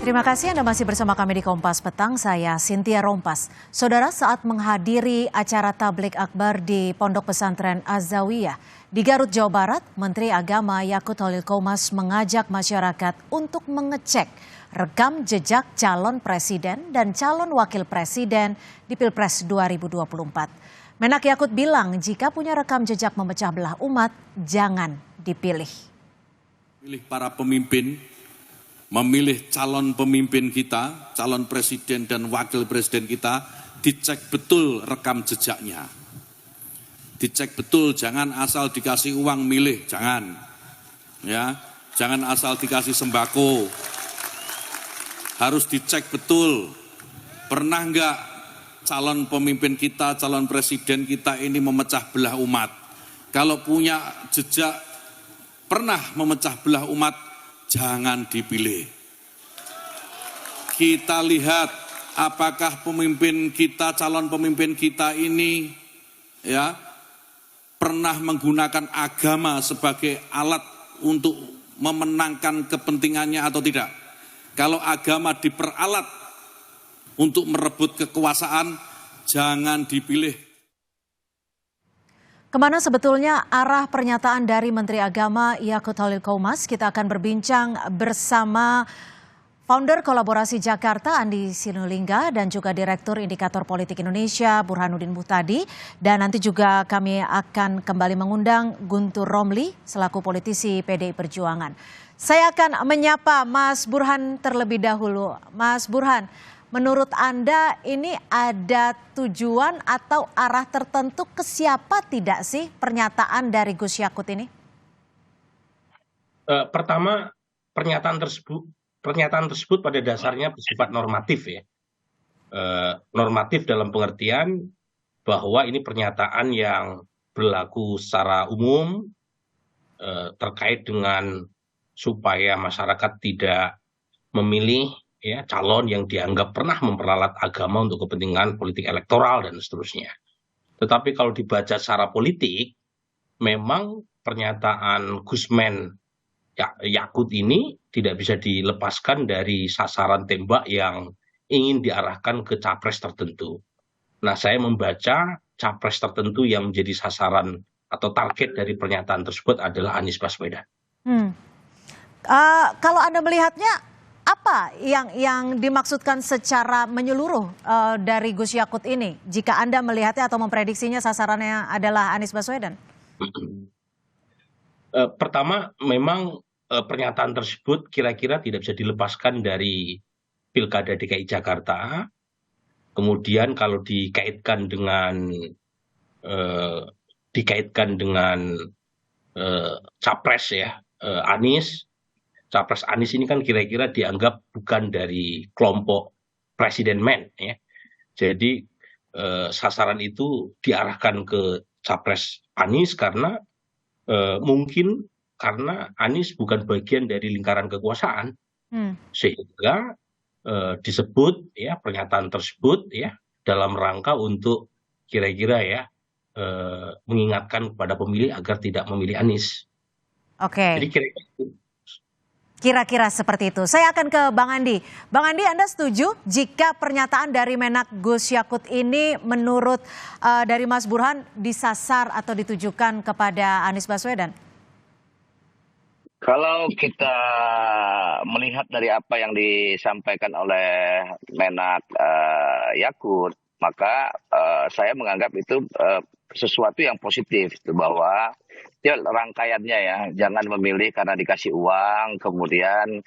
Terima kasih Anda masih bersama kami di Kompas Petang, saya Cynthia Rompas. Saudara, saat menghadiri acara tablik akbar di Pondok Pesantren Az-Zawiyah di Garut, Jawa Barat, Menteri Agama Yakut Holil Qomas mengajak masyarakat untuk mengecek rekam jejak calon presiden dan calon wakil presiden di Pilpres 2024. Menak Yakut bilang jika punya rekam jejak memecah belah umat, jangan dipilih. Pilih para pemimpin, memilih calon pemimpin kita, calon presiden dan wakil presiden kita, dicek betul rekam jejaknya. Dicek betul, jangan asal dikasih uang milih, jangan. Ya, jangan asal dikasih sembako. Harus dicek betul. Pernah enggak calon pemimpin kita, calon presiden kita ini memecah belah umat? Kalau punya jejak pernah memecah belah umat, jangan dipilih. Kita lihat apakah pemimpin kita, calon pemimpin kita ini ya pernah menggunakan agama sebagai alat untuk memenangkan kepentingannya atau tidak. Kalau agama diperalat untuk merebut kekuasaan, jangan dipilih. Kemana sebetulnya arah pernyataan dari Menteri Agama Yakut Holil Qomas? Kita akan berbincang bersama Founder Kolaborasi Jakarta Andi Sinulinga dan juga Direktur Indikator Politik Indonesia Burhanuddin Muhtadi. Dan nanti juga kami akan kembali mengundang Guntur Romli selaku politisi PDI Perjuangan. Saya akan menyapa Mas Burhan terlebih dahulu. Mas Burhan, menurut Anda ini ada tujuan atau arah tertentu ke siapa tidak sih pernyataan dari Gus Yakut ini? Pertama, pernyataan tersebut pada dasarnya bersifat normatif ya. Normatif dalam pengertian bahwa ini pernyataan yang berlaku secara umum terkait dengan supaya masyarakat tidak memilih ya calon yang dianggap pernah memperalat agama untuk kepentingan politik elektoral dan seterusnya. Tetapi kalau dibaca secara politik, memang pernyataan Gusmen Yakut ini tidak bisa dilepaskan dari sasaran tembak yang ingin diarahkan ke capres tertentu. Nah, saya membaca capres tertentu yang menjadi sasaran atau target dari pernyataan tersebut adalah Anies Baswedan. Kalau Anda melihatnya, apa yang dimaksudkan secara menyeluruh dari Gus Yakut ini? Jika Anda melihatnya atau memprediksinya sasarannya adalah Anies Baswedan? Pertama, memang pernyataan tersebut kira-kira tidak bisa dilepaskan dari Pilkada DKI Jakarta. Kemudian kalau dikaitkan dengan capres ya Anies. Capres Anies ini kan kira-kira dianggap bukan dari kelompok presiden men ya. Jadi sasaran itu diarahkan ke capres Anies karena mungkin karena Anies bukan bagian dari lingkaran kekuasaan. Sehingga disebut ya pernyataan tersebut ya dalam rangka untuk kira-kira ya mengingatkan kepada pemilih agar tidak memilih Anies. Oke. Jadi Kira-kira seperti itu. Saya akan ke Bang Andi. Bang Andi, Anda setuju jika pernyataan dari Menak Gus Yakut ini menurut dari Mas Burhan disasar atau ditujukan kepada Anies Baswedan? Kalau kita melihat dari apa yang disampaikan oleh Menak Yakut, maka saya menganggap itu sesuatu yang positif, bahwa ya rangkaiannya ya, jangan memilih karena dikasih uang, kemudian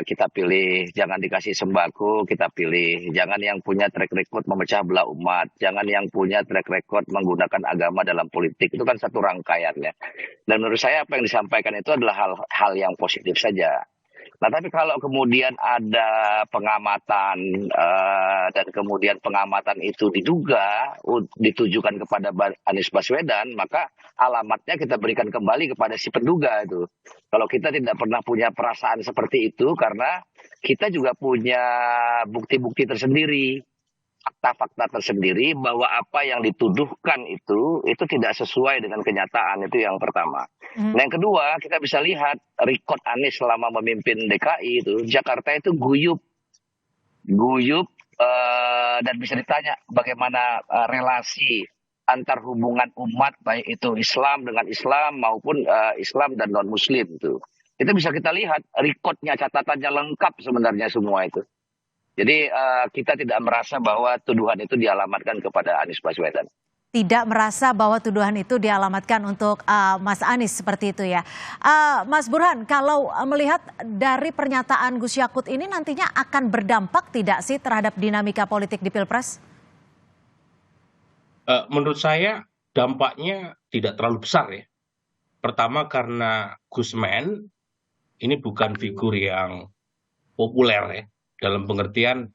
kita pilih, jangan dikasih sembako, kita pilih, jangan yang punya track record memecah belah umat, jangan yang punya track record menggunakan agama dalam politik, itu kan satu rangkaiannya. Dan menurut saya apa yang disampaikan itu adalah hal yang positif saja. Nah, tapi kalau kemudian ada pengamatan dan kemudian pengamatan itu diduga ditujukan kepada Anies Baswedan, maka alamatnya kita berikan kembali kepada si penduga itu. Kalau kita tidak pernah punya perasaan seperti itu, karena kita juga punya bukti-bukti tersendiri. fakta-fakta tersendiri bahwa apa yang dituduhkan itu tidak sesuai dengan kenyataan, itu yang pertama. Nah, yang kedua, kita bisa lihat rekod Anies selama memimpin DKI itu, Jakarta itu guyup, dan bisa ditanya bagaimana relasi antar hubungan umat, baik itu Islam dengan Islam maupun Islam dan non-Muslim itu. Itu bisa kita lihat rekodnya, catatannya lengkap sebenarnya semua itu. Jadi kita tidak merasa bahwa tuduhan itu dialamatkan kepada Anies Baswedan. Tidak merasa bahwa tuduhan itu dialamatkan untuk Mas Anies seperti itu ya. Mas Burhan, kalau melihat dari pernyataan Gus Yakut ini nantinya akan berdampak tidak sih terhadap dinamika politik di Pilpres? Menurut saya dampaknya tidak terlalu besar ya. Pertama karena Gusman ini bukan figur yang populer ya. Dalam pengertian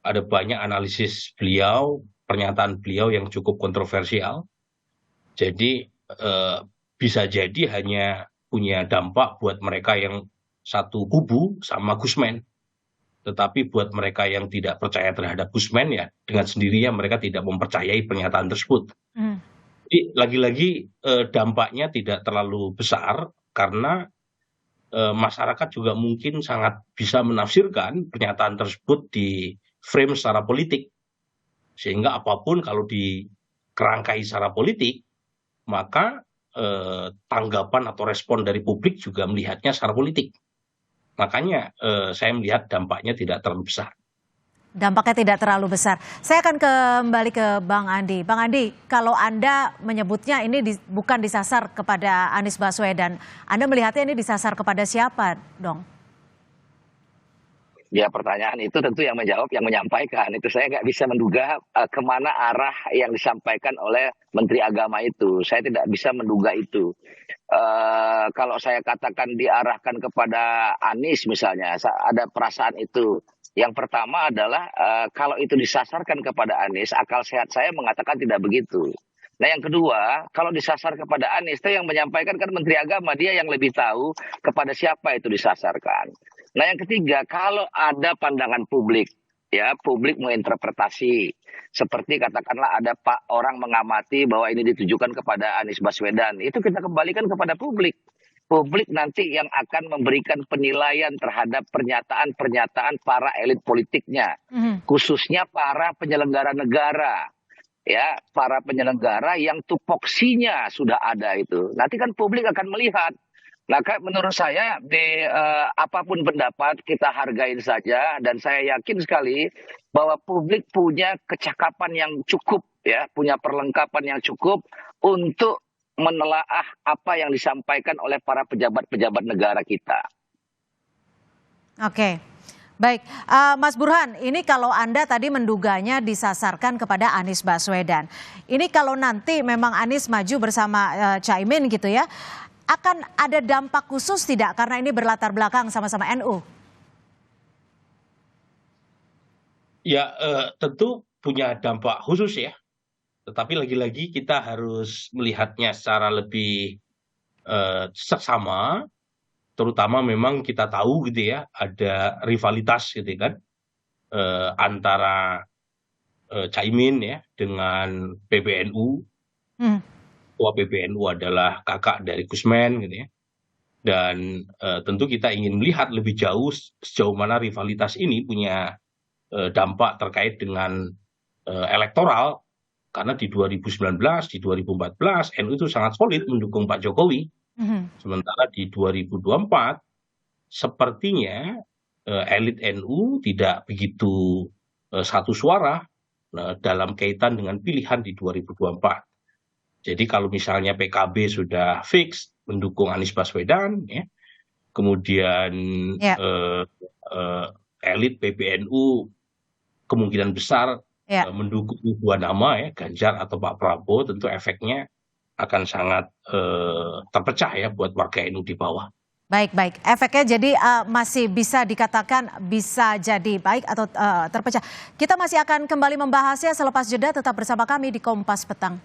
ada banyak analisis beliau, pernyataan beliau yang cukup kontroversial. Jadi bisa jadi hanya punya dampak buat mereka yang satu kubu sama Gusman. Tetapi buat mereka yang tidak percaya terhadap Gusman ya dengan sendirinya mereka tidak mempercayai pernyataan tersebut. Jadi lagi-lagi dampaknya tidak terlalu besar karena masyarakat juga mungkin sangat bisa menafsirkan pernyataan tersebut di frame secara politik. Sehingga apapun kalau dikerangkai secara politik, maka tanggapan atau respon dari publik juga melihatnya secara politik. Makanya saya melihat dampaknya tidak terlalu besar. Dampaknya tidak terlalu besar. Saya akan kembali ke Bang Andi. Bang Andi, kalau Anda menyebutnya ini bukan disasar kepada Anies Baswedan, Anda melihatnya ini disasar kepada siapa dong? Ya, pertanyaan itu tentu yang menjawab, yang menyampaikan. Itu saya nggak bisa menduga kemana arah yang disampaikan oleh Menteri Agama itu. Saya tidak bisa menduga itu. Kalau saya katakan diarahkan kepada Anies misalnya, ada perasaan itu. Yang pertama adalah kalau itu disasarkan kepada Anies, akal sehat saya mengatakan tidak begitu. Nah, yang kedua, kalau disasar kepada Anies, itu yang menyampaikan kan Menteri Agama, dia yang lebih tahu kepada siapa itu disasarkan. Nah, yang ketiga, kalau ada pandangan publik, ya publik menginterpretasi, seperti katakanlah ada orang mengamati bahwa ini ditujukan kepada Anies Baswedan, itu kita kembalikan kepada publik. Publik nanti yang akan memberikan penilaian terhadap pernyataan-pernyataan para elit politiknya, khususnya para penyelenggara negara. Ya, para penyelenggara yang tupoksinya sudah ada itu. Nanti kan publik akan melihat. Nah, menurut saya apapun pendapat kita hargain saja, dan saya yakin sekali bahwa publik punya kecakapan yang cukup, ya, punya perlengkapan yang cukup untuk menelaah apa yang disampaikan oleh para pejabat-pejabat negara kita. Oke. Baik, Mas Burhan, ini kalau Anda tadi menduganya disasarkan kepada Anies Baswedan. Ini kalau nanti memang Anies maju bersama Caimin gitu ya, akan ada dampak khusus tidak karena ini berlatar belakang sama-sama NU? Ya, tentu punya dampak khusus ya. Tetapi lagi-lagi kita harus melihatnya secara lebih seksama. Terutama memang kita tahu gitu ya, ada rivalitas gitu kan antara Caimin ya dengan PBNU. Ketua PBNU adalah kakak dari Gusman gitu ya. Dan tentu kita ingin melihat lebih jauh sejauh mana rivalitas ini punya dampak terkait dengan elektoral. Karena di 2019, di 2014 NU itu sangat solid mendukung Pak Jokowi. Sementara di 2024 sepertinya elit NU tidak begitu satu suara dalam kaitan dengan pilihan di 2024. Jadi kalau misalnya PKB sudah fix mendukung Anies Baswedan, ya, kemudian elit PBNU kemungkinan besar mendukung dua nama ya, Ganjar atau Pak Prabowo, tentu efeknya akan sangat terpecah ya buat warga NU di bawah. Baik. Efeknya jadi masih bisa dikatakan bisa jadi baik atau terpecah. Kita masih akan kembali membahasnya selepas jeda, tetap bersama kami di Kompas Petang.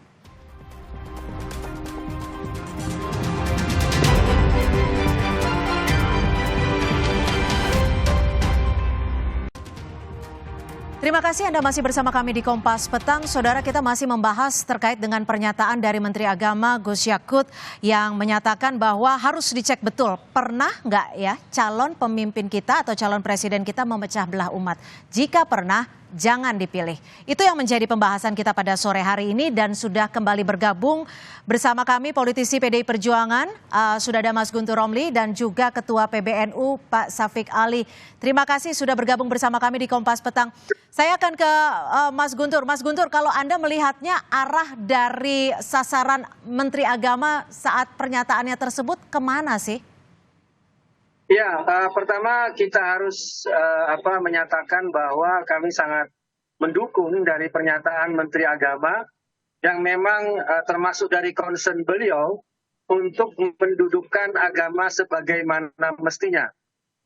Terima kasih Anda masih bersama kami di Kompas Petang. Saudara, kita masih membahas terkait dengan pernyataan dari Menteri Agama Gus Yakut yang menyatakan bahwa harus dicek betul pernah nggak ya calon pemimpin kita atau calon presiden kita memecah belah umat. Jika pernah, jangan dipilih. Itu yang menjadi pembahasan kita pada sore hari ini dan sudah kembali bergabung bersama kami politisi PDI Perjuangan, sudah ada Mas Guntur Romli dan juga Ketua PBNU Pak Syafiq Ali. Terima kasih sudah bergabung bersama kami di Kompas Petang. Saya akan ke Mas Guntur. Mas Guntur, kalau Anda melihatnya arah dari sasaran Menteri Agama saat pernyataannya tersebut kemana sih? Ya, pertama kita harus menyatakan bahwa kami sangat mendukung dari pernyataan Menteri Agama yang memang termasuk dari concern beliau untuk mendudukkan agama sebagaimana mestinya.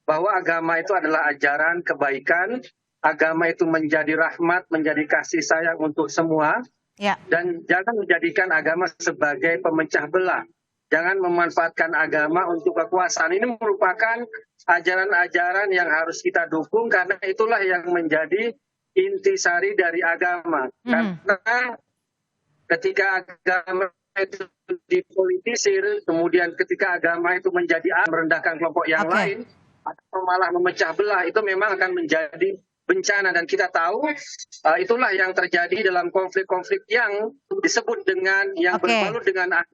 Bahwa agama itu adalah ajaran kebaikan, agama itu menjadi rahmat, menjadi kasih sayang untuk semua, Ya. dan jangan menjadikan agama sebagai pemecah belah. Jangan memanfaatkan agama untuk kekuasaan. Ini merupakan ajaran-ajaran yang harus kita dukung karena itulah yang menjadi intisari dari agama. Karena ketika agama itu dipolitisir, kemudian ketika agama itu menjadi merendahkan kelompok yang lain, atau malah memecah belah, itu memang akan menjadi bencana. Dan kita tahu itulah yang terjadi dalam konflik-konflik yang disebut dengan yang berbalut dengan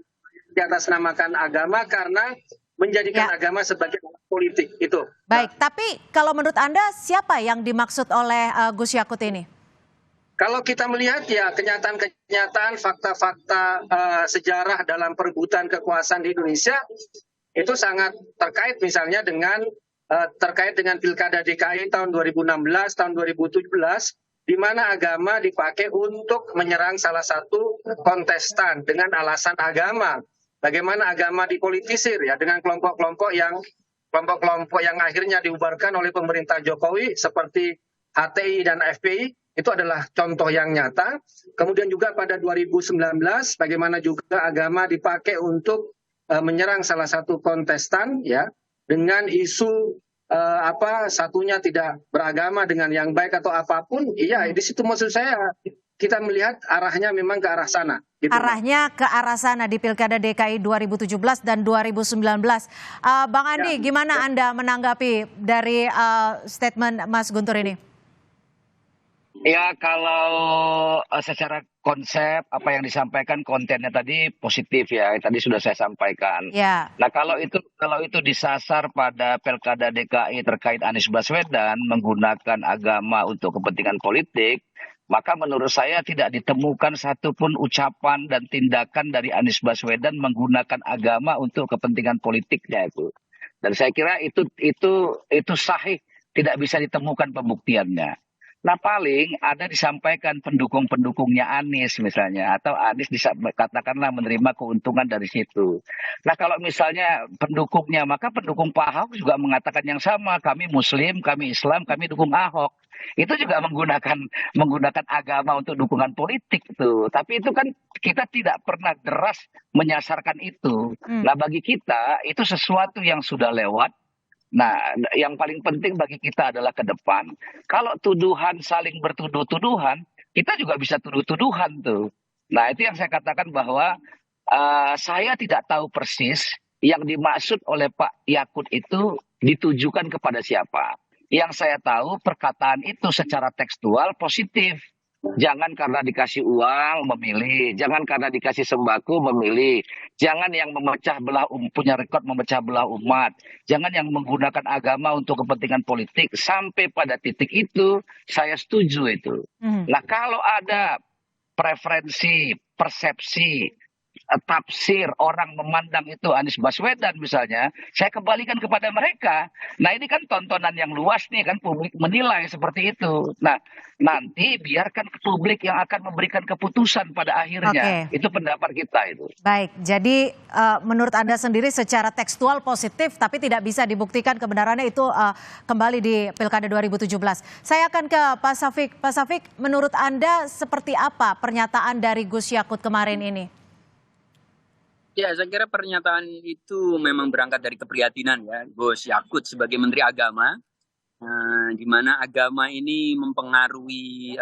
di atas namakan agama karena menjadikan agama sebagai politik itu. Baik, tapi kalau menurut Anda siapa yang dimaksud oleh Gus Yakut ini? Kalau kita melihat ya kenyataan-kenyataan, fakta-fakta sejarah dalam perebutan kekuasaan di Indonesia itu sangat terkait misalnya dengan terkait dengan Pilkada DKI tahun 2016, tahun 2017, di mana agama dipakai untuk menyerang salah satu kontestan dengan alasan agama. Bagaimana agama dipolitisir ya dengan kelompok-kelompok yang akhirnya dibubarkan oleh pemerintah Jokowi seperti HTI dan FPI, itu adalah contoh yang nyata. Kemudian juga pada 2019 bagaimana juga agama dipakai untuk menyerang salah satu kontestan ya dengan isu satunya tidak beragama dengan yang baik atau apapun. Iya, di situ maksud saya kita melihat arahnya memang ke arah sana. Gitu. Arahnya ke arah sana di Pilkada DKI 2017 dan 2019. Bang Andi, gimana Anda menanggapi dari statement Mas Guntur ini? Ya, kalau secara konsep apa yang disampaikan kontennya tadi positif ya, tadi sudah saya sampaikan. Ya. Nah, kalau itu disasar pada Pilkada DKI terkait Anies Baswedan menggunakan agama untuk kepentingan politik, maka menurut saya tidak ditemukan satupun ucapan dan tindakan dari Anies Baswedan menggunakan agama untuk kepentingan politiknya itu. Dan saya kira itu sahih, tidak bisa ditemukan pembuktiannya. Nah, paling ada disampaikan pendukung-pendukungnya Anies misalnya, atau Anies katakanlah menerima keuntungan dari situ. Nah, kalau misalnya pendukungnya, maka pendukung Pak Ahok juga mengatakan yang sama, kami Muslim, kami Islam, kami dukung Ahok. Itu juga menggunakan agama untuk dukungan politik itu. Tapi itu kan kita tidak pernah deras menyasarkan itu. Nah, bagi kita itu sesuatu yang sudah lewat. Nah, yang paling penting bagi kita adalah ke depan. Kalau tuduhan saling bertuduh-tuduhan, kita juga bisa tuduh-tuduhan tuh. Nah, itu yang saya katakan bahwa saya tidak tahu persis yang dimaksud oleh Pak Yakut itu ditujukan kepada siapa. Yang saya tahu perkataan itu secara tekstual positif. Jangan karena dikasih uang memilih, jangan karena dikasih sembako memilih, jangan yang memecah belah punya rekod memecah belah umat, jangan yang menggunakan agama untuk kepentingan politik. Sampai pada titik itu saya setuju itu. Nah, kalau ada preferensi, persepsi, tafsir orang memandang itu Anies Baswedan misalnya, saya kembalikan kepada mereka. Nah, ini kan tontonan yang luas nih kan, publik menilai seperti itu. Nah, nanti biarkan publik yang akan memberikan keputusan pada akhirnya. Itu pendapat kita itu. Baik, jadi menurut Anda sendiri secara tekstual positif tapi tidak bisa dibuktikan kebenarannya itu kembali di Pilkada 2017. Saya akan ke Pak Syafiq. Pak Syafiq, menurut Anda seperti apa pernyataan dari Gus Yakut kemarin ini? Ya, saya kira pernyataan itu memang berangkat dari keprihatinan ya, Gus Yakut sebagai Menteri Agama. di mana agama ini mempengaruhi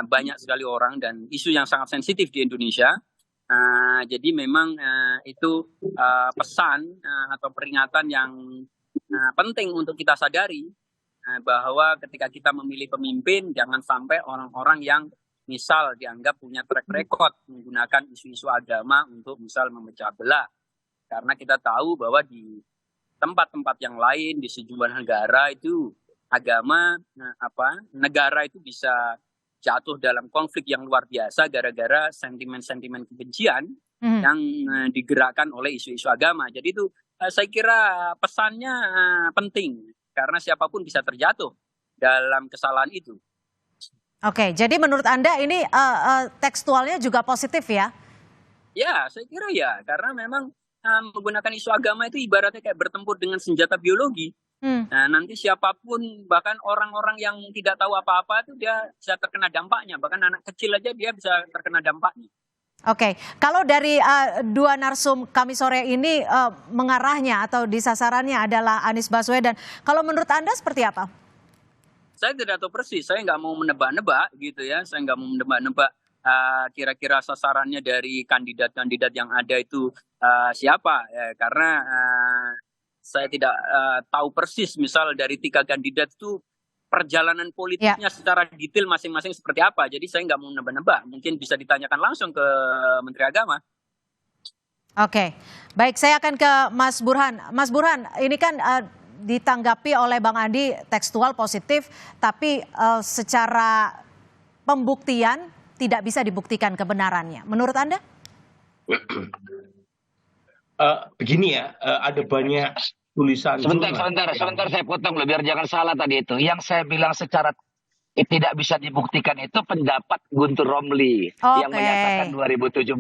banyak sekali orang dan isu yang sangat sensitif di Indonesia. Jadi memang itu pesan atau peringatan yang penting untuk kita sadari bahwa ketika kita memilih pemimpin, jangan sampai orang-orang yang misal dianggap punya track record menggunakan isu-isu agama untuk misal memecah belah. Karena kita tahu bahwa di tempat-tempat yang lain, di sejumlah negara itu agama, negara itu bisa jatuh dalam konflik yang luar biasa gara-gara sentimen-sentimen kebencian yang digerakkan oleh isu-isu agama. Jadi itu saya kira pesannya penting karena siapapun bisa terjatuh dalam kesalahan itu. Oke, jadi menurut Anda ini tekstualnya juga positif ya? Ya, saya kira ya, karena memang menggunakan isu agama itu ibaratnya kayak bertempur dengan senjata biologi. Nah, nanti siapapun, bahkan orang-orang yang tidak tahu apa-apa itu dia bisa terkena dampaknya. Bahkan anak kecil aja dia bisa terkena dampaknya. Oke, kalau dari dua narsum kami sore ini mengarahnya atau disasarannya adalah Anies Baswedan. Kalau menurut Anda seperti apa? Saya tidak tahu persis, saya nggak mau menebak-nebak gitu ya. Saya nggak mau menebak-nebak kira-kira sasarannya dari kandidat-kandidat yang ada itu siapa. Ya, karena saya tidak tahu persis misal dari 3 kandidat itu perjalanan politiknya secara detail masing-masing seperti apa. Jadi saya nggak mau menebak-nebak. Mungkin bisa ditanyakan langsung ke Menteri Agama. Oke, baik, saya akan ke Mas Burhan. Mas Burhan, ini kan ditanggapi oleh Bang Andi tekstual positif, tapi secara pembuktian tidak bisa dibuktikan kebenarannya. Menurut Anda? Begini ya, ada banyak tulisan. Sebentar saya potong loh, biar jangan salah tadi itu. Yang saya bilang secara tidak bisa dibuktikan itu pendapat Guntur Romli yang menyatakan 2017.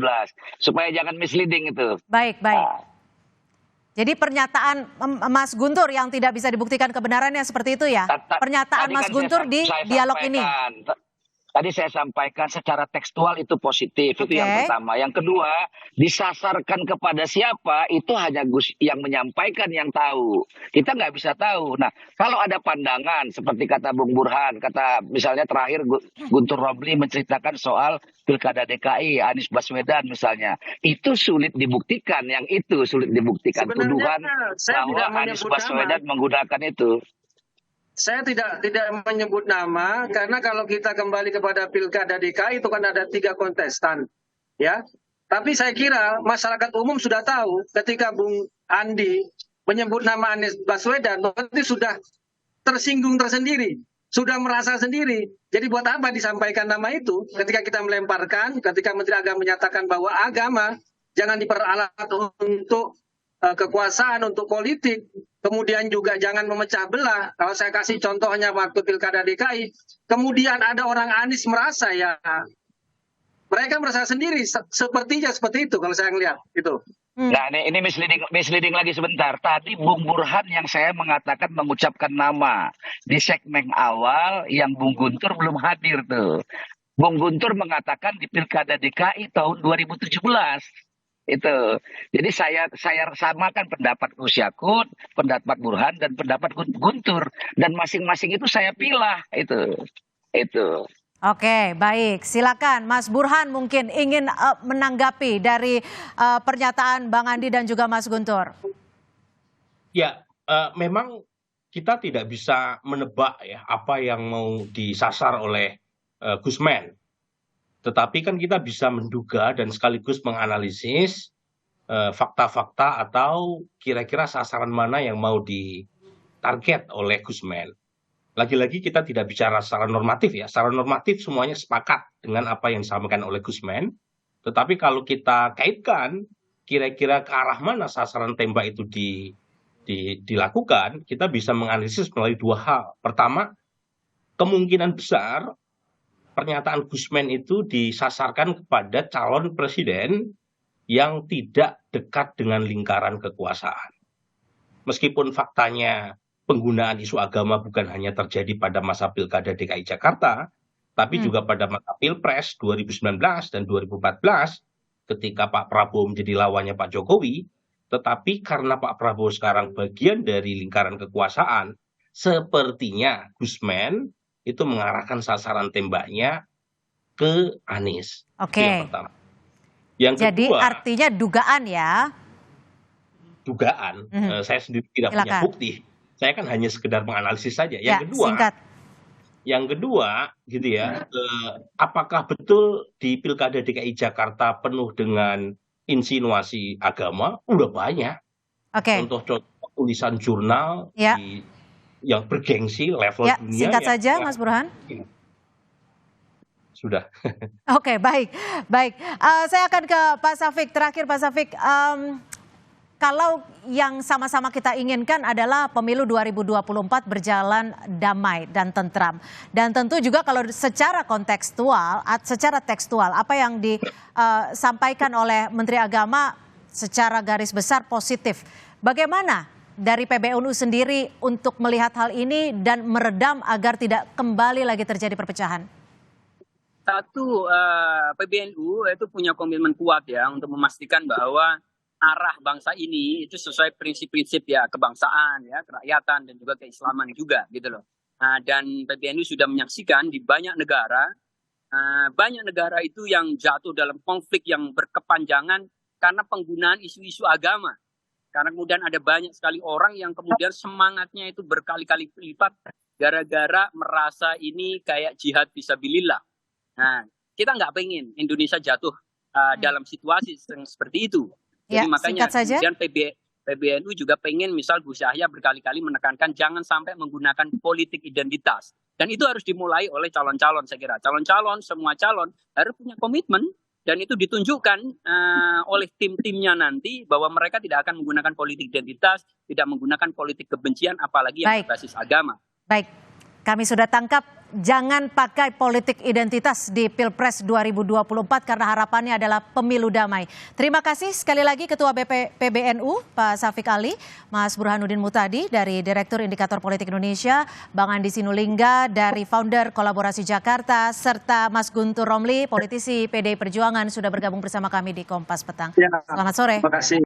Supaya jangan misleading itu. Baik. Jadi pernyataan Mas Guntur yang tidak bisa dibuktikan kebenarannya seperti itu ya? Pernyataan Mas Guntur di dialog ini. Tadi saya sampaikan secara tekstual itu positif, itu yang pertama. Yang kedua, disasarkan kepada siapa, itu hanya Gus yang menyampaikan yang tahu. Kita nggak bisa tahu. Nah, kalau ada pandangan, seperti kata Bung Burhan, kata misalnya terakhir Guntur Romli menceritakan soal Pilkada DKI, Anies Baswedan misalnya. Itu sulit dibuktikan, yang itu sulit dibuktikan. Tuduhan bahwa Anies Baswedan menggunakan itu. Saya tidak menyebut nama karena kalau kita kembali kepada Pilkada DKI itu kan ada 3 kontestan, ya. Tapi saya kira masyarakat umum sudah tahu ketika Bung Andi menyebut nama Anies Baswedan berarti sudah tersinggung tersendiri, sudah merasa sendiri. Jadi buat apa disampaikan nama itu ketika kita melemparkan, ketika Menteri Agama menyatakan bahwa agama jangan diperalat untuk kekuasaan, untuk politik. Kemudian juga jangan memecah belah. Kalau saya kasih contohnya waktu Pilkada DKI, kemudian ada orang Anies merasa ya, mereka merasa sendiri, sepertinya seperti itu kalau saya ngelihat itu. Nah ini misleading lagi sebentar. Tadi Bung Burhan yang saya mengatakan mengucapkan nama di segmen awal yang Bung Guntur belum hadir tuh. Bung Guntur mengatakan di Pilkada DKI tahun 2017. Itu. Jadi saya samakan pendapat Gus Yakut, pendapat Burhan dan pendapat Guntur dan masing-masing itu saya pilih itu. Oke, baik. Silakan Mas Burhan mungkin ingin menanggapi dari pernyataan Bang Andi dan juga Mas Guntur. Ya, memang kita tidak bisa menebak ya apa yang mau disasar oleh Gusmen. Tetapi kan kita bisa menduga dan sekaligus menganalisis fakta-fakta atau kira-kira sasaran mana yang mau ditarget oleh Gusmen. Lagi-lagi kita tidak bicara secara normatif ya. Secara normatif semuanya sepakat dengan apa yang disampaikan oleh Gusmen. Tetapi kalau kita kaitkan kira-kira ke arah mana sasaran tembak itu dilakukan, kita bisa menganalisis melalui 2 hal. Pertama, kemungkinan besar pernyataan Gusmen itu disasarkan kepada calon presiden yang tidak dekat dengan lingkaran kekuasaan. Meskipun faktanya penggunaan isu agama bukan hanya terjadi pada masa Pilkada DKI Jakarta, tapi juga pada masa Pilpres 2019 dan 2014 ketika Pak Prabowo menjadi lawannya Pak Jokowi, tetapi karena Pak Prabowo sekarang bagian dari lingkaran kekuasaan sepertinya Gusman itu mengarahkan sasaran tembaknya ke Anies. Itu yang Oke. pertama. Yang Jadi kedua, artinya dugaan ya. dugaan. Saya sendiri tidak punya Silakan. bukti. Saya kan hanya sekedar menganalisis saja. Ya, singkat. Yang kedua, gitu ya, apakah betul di Pilkada DKI Jakarta penuh dengan insinuasi agama? Udah banyak. Oke. Contoh tulisan jurnal Ya. yang bergengsi level Ya, dunia. singkat yang saja Mas Burhan. Sudah. Oke, baik. Saya akan ke Pak Syafiq. Terakhir Pak Syafiq, kalau yang sama-sama kita inginkan adalah pemilu 2024 berjalan damai dan tentram. Dan tentu juga kalau secara tekstual, apa yang disampaikan oleh Menteri Agama secara garis besar positif. Bagaimana dari PBNU sendiri untuk melihat hal ini dan meredam agar tidak kembali lagi terjadi perpecahan? Satu, PBNU itu punya komitmen kuat ya untuk memastikan bahwa arah bangsa ini itu sesuai prinsip-prinsip ya kebangsaan, ya kerakyatan dan juga keislaman juga gitu loh. Dan PBNU sudah menyaksikan di banyak negara itu yang jatuh dalam konflik yang berkepanjangan karena penggunaan isu-isu agama. Karena kemudian ada banyak sekali orang yang kemudian semangatnya itu berkali-kali lipat gara-gara merasa ini kayak jihad fisabilillah. Nah, kita nggak pengen Indonesia jatuh dalam situasi yang seperti itu. Jadi Ya, makanya singkat saja. kemudian PBNU juga pengen misal Gus Yahya berkali-kali menekankan jangan sampai menggunakan politik identitas. Dan itu harus dimulai oleh calon-calon saya kira. Semua calon harus punya komitmen dan itu ditunjukkan oleh tim-timnya nanti bahwa mereka tidak akan menggunakan politik identitas, tidak menggunakan politik kebencian apalagi yang berbasis agama. Baik, kami sudah tangkap. Jangan pakai politik identitas di Pilpres 2024 karena harapannya adalah pemilu damai. Terima kasih sekali lagi Ketua PBNU Pak Syafiq Ali, Mas Burhanuddin Muhtadi dari Direktur Indikator Politik Indonesia, Bang Andi Sinulinga dari Founder Kolaborasi Jakarta, serta Mas Guntur Romli, politisi PDI Perjuangan sudah bergabung bersama kami di Kompas Petang. Ya, Selamat sore. Terima kasih.